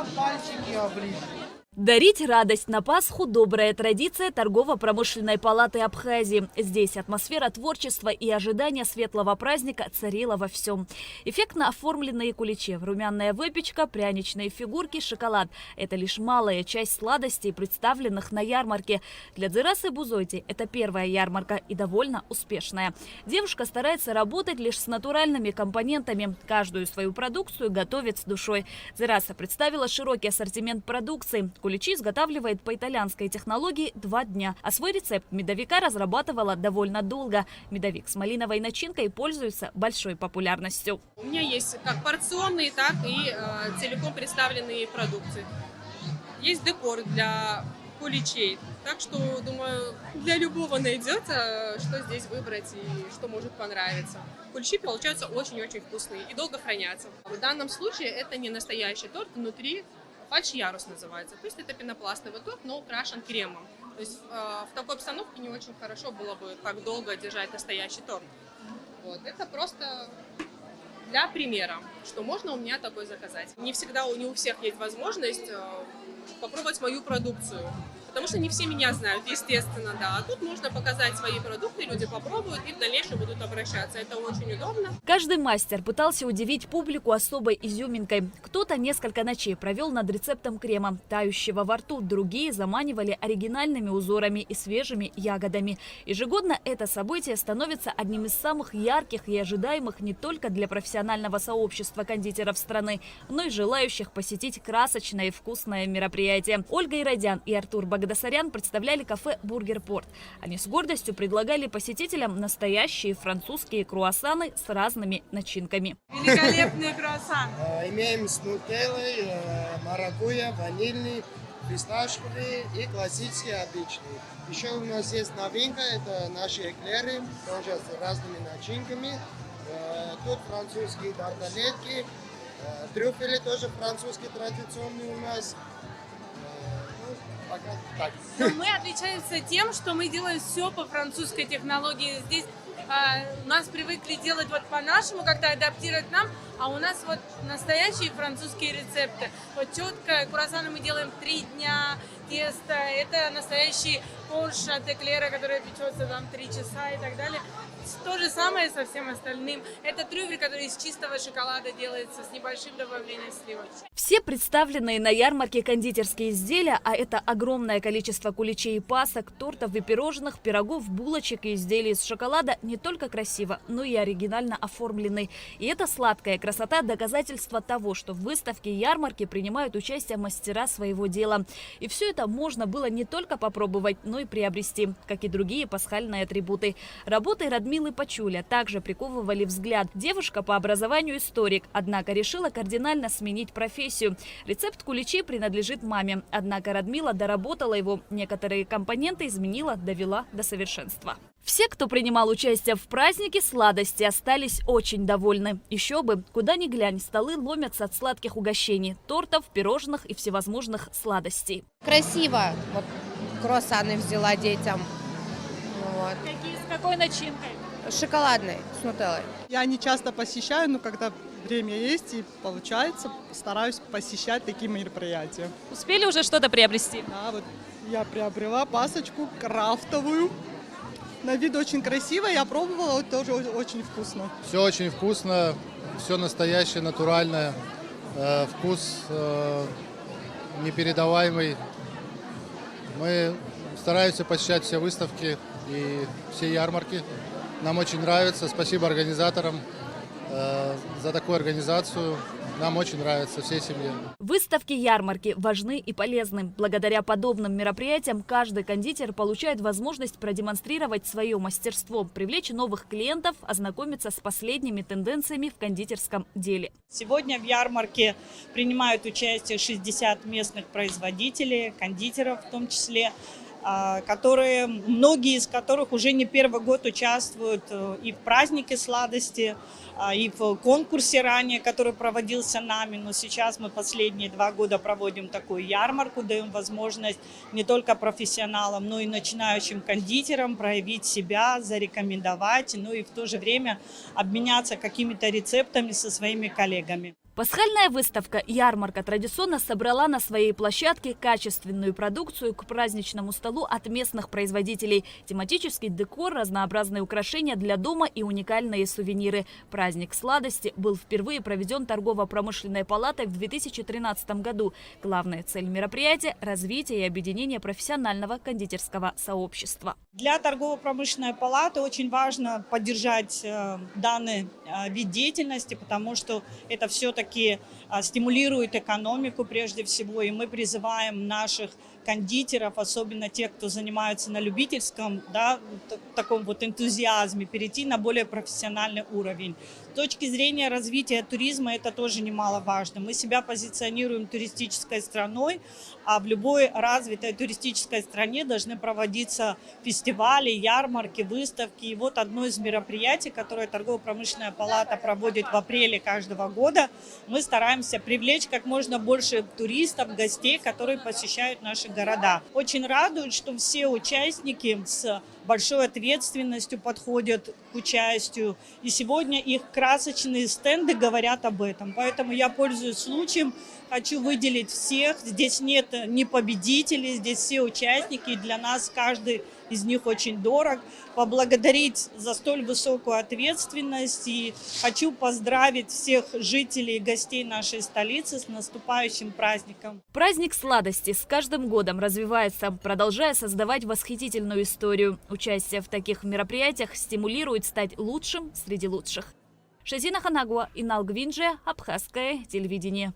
Только пальчики оближешь. Дарить радость на Пасху – добрая традиция торгово-промышленной палаты Абхазии. Здесь атмосфера творчества и ожидания светлого праздника царила во всем. Эффектно оформленные куличи, румяная выпечка, пряничные фигурки, шоколад – это лишь малая часть сладостей, представленных на ярмарке. Для Дзырасы Бузойти это первая ярмарка и довольно успешная. Девушка старается работать лишь с натуральными компонентами. Каждую свою продукцию готовит с душой. Дзыраса представила широкий ассортимент продукции. Куличи изготавливает по итальянской технологии 2 дня. А свой рецепт медовика разрабатывала довольно долго. Медовик с малиновой начинкой пользуется большой популярностью. У меня есть как порционные, так и целиком представленные продукты. Есть декор для куличей. Так что, думаю, для любого найдется, что здесь выбрать и что может понравиться. Куличи получаются очень-очень вкусные и долго хранятся. В данном случае это не настоящий торт, внутри фальш-ярус называется. То есть это пенопластовый торт, но украшен кремом. То есть в такой обстановке не очень хорошо было бы так долго держать настоящий торт. Вот. Это просто для примера, что можно у меня такой заказать. Не всегда, не у всех есть возможность попробовать мою продукцию. Потому что не все меня знают, естественно, да. А тут можно показать свои продукты, люди попробуют и в дальнейшем будут обращаться. Это очень удобно. Каждый мастер пытался удивить публику особой изюминкой. Кто-то несколько ночей провел над рецептом крема, тающего во рту. Другие заманивали оригинальными узорами и свежими ягодами. Ежегодно это событие становится одним из самых ярких и ожидаемых не только для профессионального сообщества кондитеров страны, но и желающих посетить красочное и вкусное мероприятие. Ольга Иродян и Артур Багдасарян представляли кафе «Бургер Порт». Они с гордостью предлагали посетителям настоящие французские круассаны с разными начинками. Великолепный круассан. Имеем с нутеллой, маракуйя, ванильный, фисташковый и классический обычный. Еще у нас есть новинка, это наши эклеры, тоже с разными начинками. Тут французские тарталетки, трюфели тоже французские традиционные у нас. Пока так. Но мы отличаемся тем, что мы делаем все по французской технологии. Здесь у нас привыкли делать вот по-нашему, как-то адаптировать нам, а у нас вот настоящие французские рецепты. Вот четко круассаны мы делаем 3 дня, тесто, это настоящий корж от эклера, который печется там 3 часа и так далее. То же самое со всем остальным. Это трюфель, который из чистого шоколада делается с небольшим добавлением сливок. Все представленные на ярмарке кондитерские изделия, а это огромное количество куличей и пасок, тортов и пирожных, пирогов, булочек и изделий из шоколада, не только красиво, но и оригинально оформлены. И эта сладкая красота – доказательство того, что в выставке ярмарки принимают участие мастера своего дела. И все это можно было не только попробовать, но и приобрести, как и другие пасхальные атрибуты. Работы Радмилы Пачуля также приковывали взгляд. Девушка по образованию историк, однако решила кардинально сменить профессию. Рецепт куличей принадлежит маме, однако Радмила доработала его, некоторые компоненты изменила, довела до совершенства. Все, кто принимал участие в празднике сладости, остались очень довольны. Еще бы, куда ни глянь, столы ломятся от сладких угощений, тортов, пирожных и всевозможных сладостей. Красиво. Вот круассаны взяла детям. Вот. С какой начинкой? Шоколадный, с нутеллой. Я не часто посещаю, но когда время есть и получается, стараюсь посещать такие мероприятия. Успели уже что-то приобрести? Да, вот я приобрела пасочку крафтовую. На вид очень красиво, я пробовала, тоже очень вкусно. Все очень вкусно, все настоящее, натуральное, вкус непередаваемый. Мы стараемся посещать все выставки и все ярмарки. Нам очень нравится. Спасибо организаторам за такую организацию. Нам очень нравится всей семье. Выставки ярмарки важны и полезны. Благодаря подобным мероприятиям каждый кондитер получает возможность продемонстрировать свое мастерство, привлечь новых клиентов, ознакомиться с последними тенденциями в кондитерском деле. Сегодня в ярмарке принимают участие 60 местных производителей, кондитеров в том числе, многие из которых уже не первый год участвуют и в празднике сладости, и в конкурсе ранее, который проводился нами. Но сейчас мы последние 2 года проводим такую ярмарку, даем возможность не только профессионалам, но и начинающим кондитерам проявить себя, зарекомендовать, но и в то же время обменяться какими-то рецептами со своими коллегами. Пасхальная выставка «Ярмарка» традиционно собрала на своей площадке качественную продукцию к праздничному столу от местных производителей. Тематический декор, разнообразные украшения для дома и уникальные сувениры. Праздник сладости был впервые проведен торгово-промышленной палатой в 2013 году. Главная цель мероприятия – развитие и объединение профессионального кондитерского сообщества. Для торгово-промышленной палаты очень важно поддержать данный вид деятельности, потому что это все-таки стимулирует экономику прежде всего. И мы призываем наших кондитеров, особенно тех, кто занимается на любительском, таком вот энтузиазме, перейти на более профессиональный уровень. С точки зрения развития туризма это тоже немаловажно. Мы себя позиционируем туристической страной, а в любой развитой туристической стране должны проводиться фестивали, ярмарки, выставки. И вот одно из мероприятий, которое торгово-промышленная палата проводит в апреле каждого года, мы стараемся привлечь как можно больше туристов, гостей, которые посещают наши города. Очень радует, что все участники с большой ответственностью подходят к участию. И сегодня их красочные стенды говорят об этом. Поэтому я, пользуюсь случаем, хочу выделить всех. Здесь нет ни победителей, здесь все участники. И для нас каждый из них очень дорог. Поблагодарить за столь высокую ответственность. И хочу поздравить всех жителей и гостей нашей столицы с наступающим праздником. Праздник сладости с каждым годом развивается, продолжая создавать восхитительную историю. Участие в таких мероприятиях стимулирует стать лучшим среди лучших. Шазина Ханагуа, Инал Гвинджия, Абхазское телевидение.